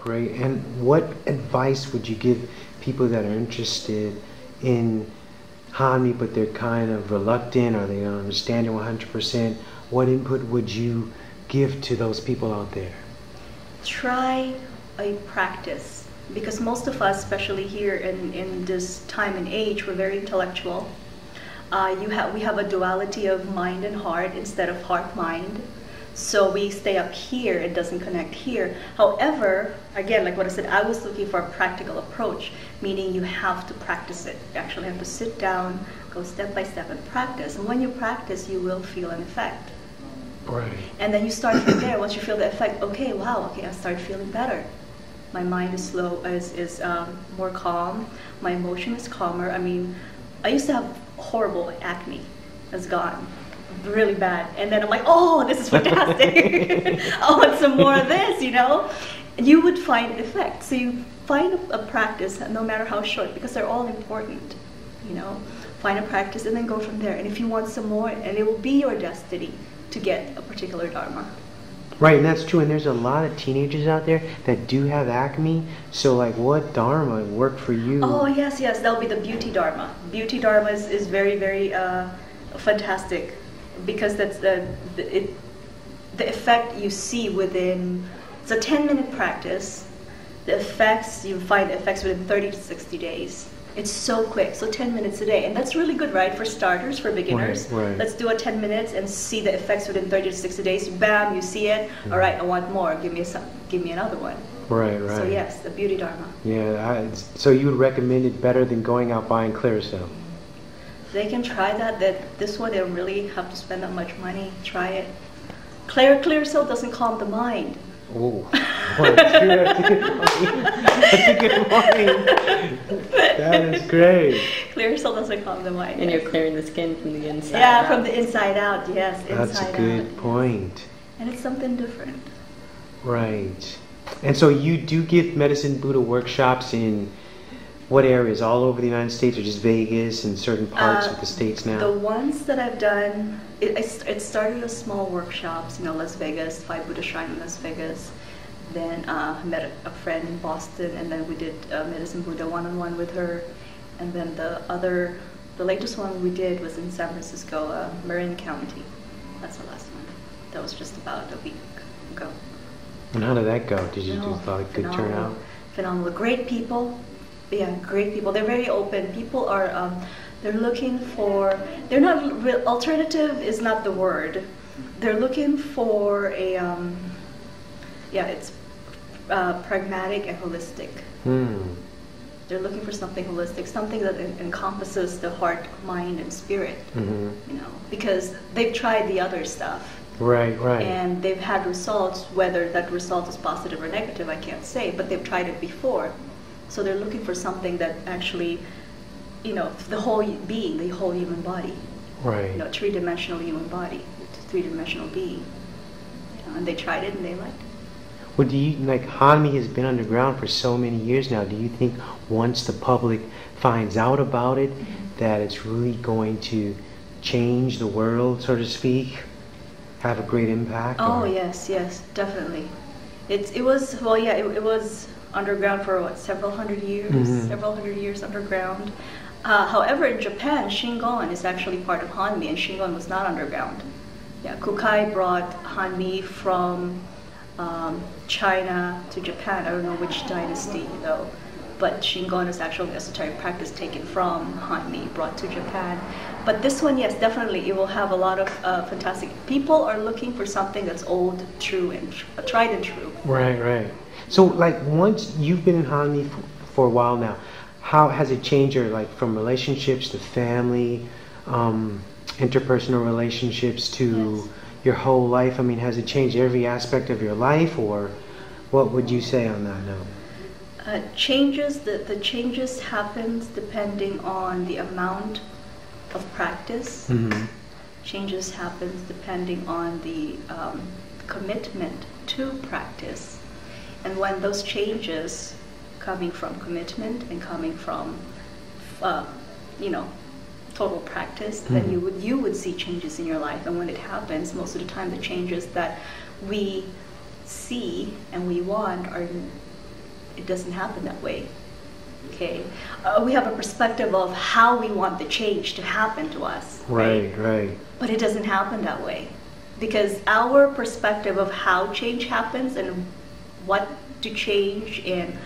Great. And what advice would you give people that are interested in Hanmi, but they're kind of reluctant or they don't understand it 100%? What input would you give to those people out there? Try a practice, because most of us, especially here in this time and age, we're very intellectual. We have a duality of mind and heart instead of heart-mind. So we stay up here, it doesn't connect here. However, again, like what I said, I was looking for a practical approach, meaning you have to practice it. You actually have to sit down, go step by step and practice. And when you practice, you will feel an effect. Right. And then you start from there. Once you feel the effect, okay, wow, okay, I start feeling better. My mind is more calm. My emotion is calmer. I mean, I used to have horrible acne. It's gone. Really bad. And then I'm like, oh, this is fantastic. I want some more of this, you know? You would find effect. So you find a practice, no matter how short, because they're all important, you know? Find a practice and then go from there. And if you want some more, and it will be your destiny to get a particular dharma. Right, and that's true. And there's a lot of teenagers out there that do have acne. So, like, what dharma worked for you? Oh, yes, that'll be the beauty dharma. Beauty dharma is very, very fantastic, because that's the effect you see within. It's a 10-minute practice. The effects, you find the effects within 30 to 60 days. It's so quick, so 10 minutes a day. And that's really good, right, for starters, for beginners. Right. Let's do a 10 minutes and see the effects within 30 to 60 days. Bam, you see it. All right, I want more. Give me another one. Right. So yes, the beauty dharma. Yeah, so you would recommend it better than going out buying Clearasil? They can try that. This one, they don't really have to spend that much money. Try it. Clearasil doesn't calm the mind. Oh, that's a good point. That is great. Clearasil doesn't calm the mind. And you're clearing the skin from the inside out. Yeah, from the inside out, yes. That's a good point. And it's something different. Right. And so you do give Medicine Buddha workshops in what areas? All over the United States, or just Vegas and certain parts of the States now? The ones that I've done, it started as small workshops, Las Vegas, 5 Buddha Shrine in Las Vegas. Then I met a friend in Boston, and then we did Medicine Buddha one-on-one with her. And then the latest one we did was in San Francisco, Marin County. That's the last one. That was just about a week ago. And how did that go? Did you do a good turnout? Phenomenal. Great people. Yeah, great people. They're very open. People are, they're looking for, they're not, alternative is not the word. They're looking for a, it's pragmatic and holistic. They're looking for something holistic, something that encompasses the heart, mind, and spirit, because they've tried the other stuff. Right. And they've had results. Whether that result is positive or negative, I can't say, but they've tried it before. So they're looking for something that actually, the whole being, the whole human body. Right. Three-dimensional human body, three-dimensional being. And they tried it and they liked it. Well, do you, Hanmi has been underground for so many years now. Do you think once the public finds out about it, that it's really going to change the world, so to speak? Have a great impact? Oh, yes, definitely. It was underground for several hundred years, several hundred years underground. However, in Japan, Shingon is actually part of Hanmi, and Shingon was not underground. Yeah, Kukai brought Hanmi from China to Japan. I don't know which dynasty though, but Shingon is actually esoteric practice taken from Hanmi, brought to Japan. But this one, yes, definitely, it will have a lot of fantastic. People are looking for something that's old, true, and tried and true. Right. So, once you've been in Hanmi for a while now, how has it changed your, from relationships to family, interpersonal relationships to your whole life? I mean, has it changed every aspect of your life, or what would you say on that note? The changes happens depending on the amount of practice. Changes happens depending on the commitment to practice. And when those changes, coming from commitment and coming from, total practice, then you would see changes in your life. And when it happens, most of the time the changes that we see and we want are It doesn't happen that way. Okay, we have a perspective of how we want the change to happen to us. Right. But it doesn't happen that way, because our perspective of how change happens and what to change and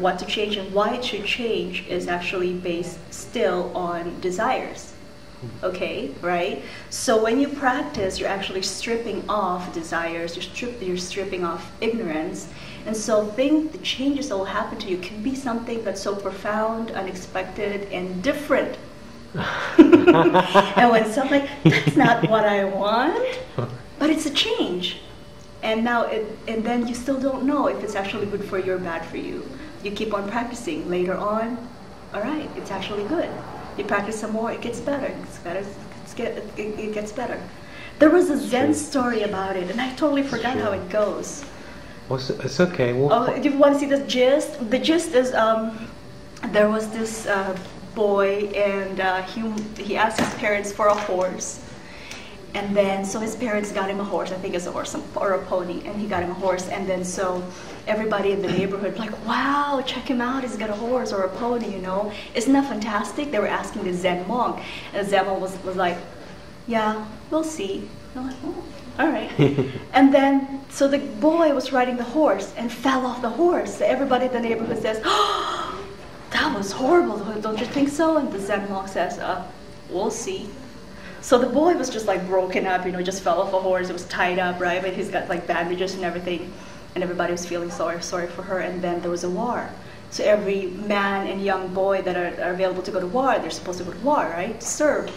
what to change and why it should change is actually based still on desires. Okay, right? So when you practice, you're actually stripping off desires, you're stripping off ignorance. And so the changes that will happen to you can be something that's so profound, unexpected, and different. And when something, that's not what I want, but it's a change. And then you still don't know if it's actually good for you or bad for you. You keep on practicing. Later on, all right, it's actually good. You practice some more, it gets better. It gets better. There was a Zen story about it, and I totally forgot how it goes. Well, it's okay. Do you want to see the gist? The gist is there was this boy, and he asked his parents for a horse. And then, so his parents got him a horse, I think it's a horse or a pony, and he got him a horse. And then, so everybody in the neighborhood, like, wow, check him out, he's got a horse or a pony, you know. Isn't that fantastic? They were asking the Zen monk. And the Zen monk was like, yeah, we'll see. And I'm like, oh, all right. And then, so the boy was riding the horse and fell off the horse. So everybody in the neighborhood says, oh, that was horrible, don't you think so? And the Zen monk says, we'll see. So the boy was just like broken up, you know, just fell off a horse. It was tied up, right? But he's got like bandages and everything. And everybody was feeling sorry for her. And then there was a war. So every man and young boy that are available to go to war, they're supposed to go to war, right? To serve.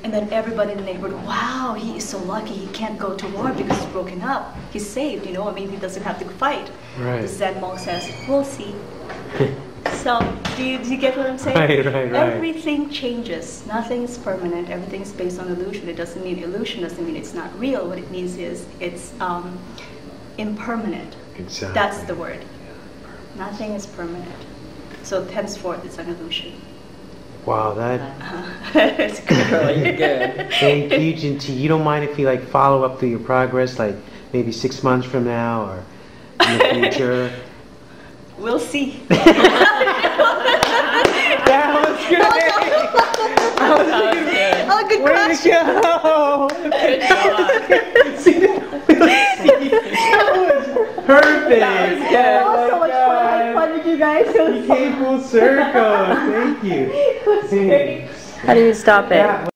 And then everybody in the neighborhood, wow, he is so lucky. He can't go to war because he's broken up. He's saved, you know. I mean, he doesn't have to fight. Right. The Zen monk says, we'll see. So, do you get what I'm saying? Right. Everything changes. Nothing is permanent. Everything is based on illusion. It doesn't mean illusion doesn't mean it's not real. What it means is it's impermanent. Exactly. That's the word. Nothing is permanent. So henceforth, it's an illusion. Wow, that. It's good. Really good. Thank you, Jinti. You don't mind if we like follow up through your progress, like maybe 6 months from now or in the future? We'll see. That was good. Oh, good question. Way to go. Perfect. That was so much fun. I had fun with you guys. You came full circle. Thank you. How do you stop it?